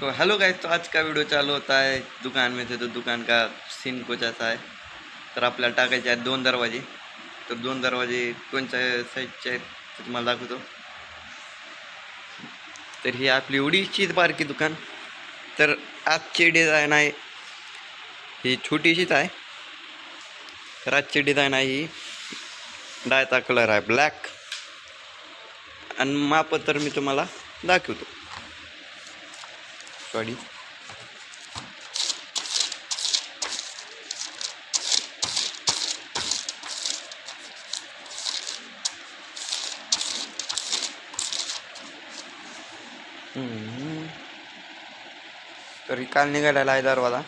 तो hello guys, तो आज का वीडियो चालू होता है दुकान में से। तो दुकान का सीन कुछ ऐसा है। तर आपल्याला टाकायचे आहेत 2 दरवाजे। तर 2 दरवाजे कोणत्या साईजचे आहेत ते तुम्हाला दाखवतो। तर ही आपली उडीची बारकी दुकान। तर आजची डिझाईन आहे ही छोटीशीच आहे। तर आजची डिझाईन आहे ही डायचा कलर आहे ब्लॅक आणि माप तर मी तुम्हाला दाखवतो। सॉरी, तर काल निघालेला आहे दरवाजा।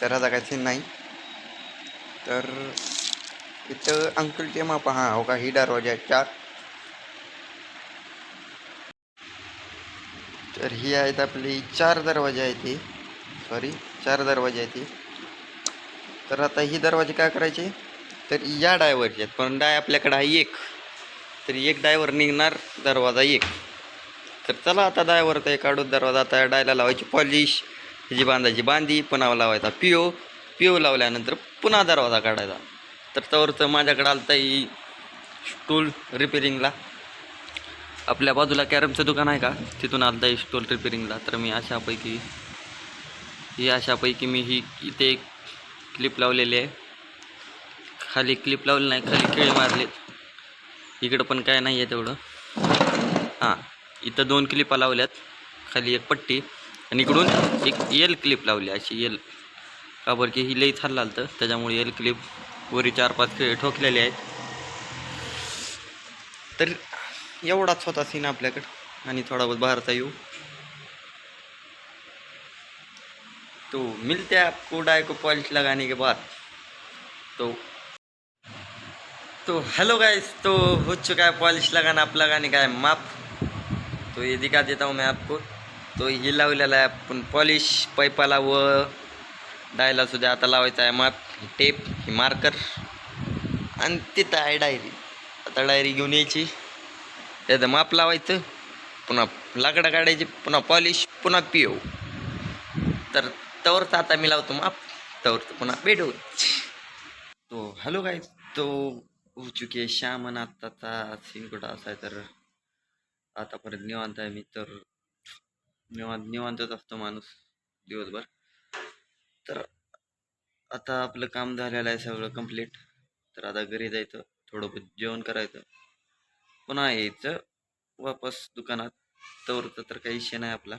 तर आता काय सीन नाही। तर इथं अंकलचे माप हो का, ही दरवाजा आहेत 4। तर ही आहेत आपली 4 दरवाजे आहेत ही, सॉरी 4 दरवाजे आहेत ही। तर आता ही दरवाजे काय करायचे, तर या डायवरचे आहेत, पण डाय आपल्याकडे आहे एक। तर एक डायवर निघणार, दरवाजा एक। तर चला आता डायवर ते काढू दरवाजा। आता डायला लावायची पॉलिश, ह्याची बांधायची बांधी, पुन्हा लावायचा पिओ लावल्यानंतर पुन्हा दरवाजा काढायचा। तर त्यावर माझ्याकडे आलता ही स्टूल रिपेरिंगला। आपल्या बाजूला कॅरमचं दुकान आहे का, तिथून आलता ही स्टूल रिपेरिंगला। तर मी अशापैकी मी ही इथे क्लिप लावलेली आहे। खाली क्लिप लावली नाही, खाली खिळे मारले। इकडं पण काय नाही आहे तेवढं। हां, इथं 2 क्लिपा लावल्यात, खाली एक पट्टी आणि इकडून एक एल क्लिप लावली अशी एल। का बरं की ही लई चाललं आलं, त्याच्यामुळे एल क्लिप वरी 4-5 खिळे ठोकलेले आहेत। तर एवढाच होता सीन आपल्याकडं आणि थोड़ा बहुत बाहरचा येऊ। तो मिलते हैं आपको डाई को पॉलिश लगाने के बाद। तो हेलो गाइस, तो हो चुका है पॉलिश लगाने का है माप। तो ये दिखा देता हूँ मैं आपको। तो ही लावलेला आहे आपण पॉलिश पाईपाला व डायला सुद्धा आता लावायचा आहे माप। टेप, ही मार्कर आणि तिथं आहे डायरी। आता डायरी घेऊन यायची, त्याचं माप लावायचं, पुन्हा लाकडं काढायची, पुन्हा पॉलिश, पुन्हा पिओ। तर तवरचं आता मी लावतो माप, तवरचं पुन्हा भेटू। तो हेलो गाइस, तो हो चुकी आहे शाम आणि आत्ताचा सीन कुठं असा आहे। तर आतापर्यंत निवांत आहे मी। तर निवांतच असतो माणूस दिवसभर। तर आता आपलं काम झालेलं आहे सगळं कंप्लीट। तर आता घरी जायचं, थोडं बहुत जेवण करायचं, पुन्हा यायचं वापस दुकानात। तवरचं तर काही विषय नाही आपला,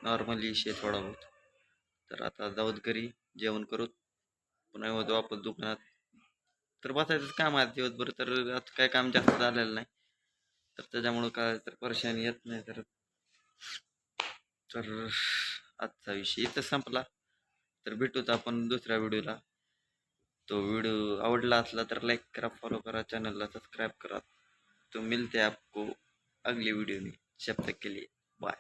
नॉर्मली विषय थोडा बहुत। तर आता जाऊत घरी, जेवण करू, पुन्हा येऊ वापस दुकानात। तर बसायचंच काम आहे दिवसभर। तर आता काय काम जास्त झालेलं नाही, तर त्याच्यामुळं काय तर परेशानी येत नाही। तर आजचा विषय इथं संपला। तर भेटूच आपण दुसऱ्या व्हिडिओला। तो व्हिडिओ आवडला असला तर लाईक करा, फॉलो करा, चॅनलला सब्सक्राइब करा। तो मिलते हैं आपको अगली वीडियो में। जब तक के लिए बाय।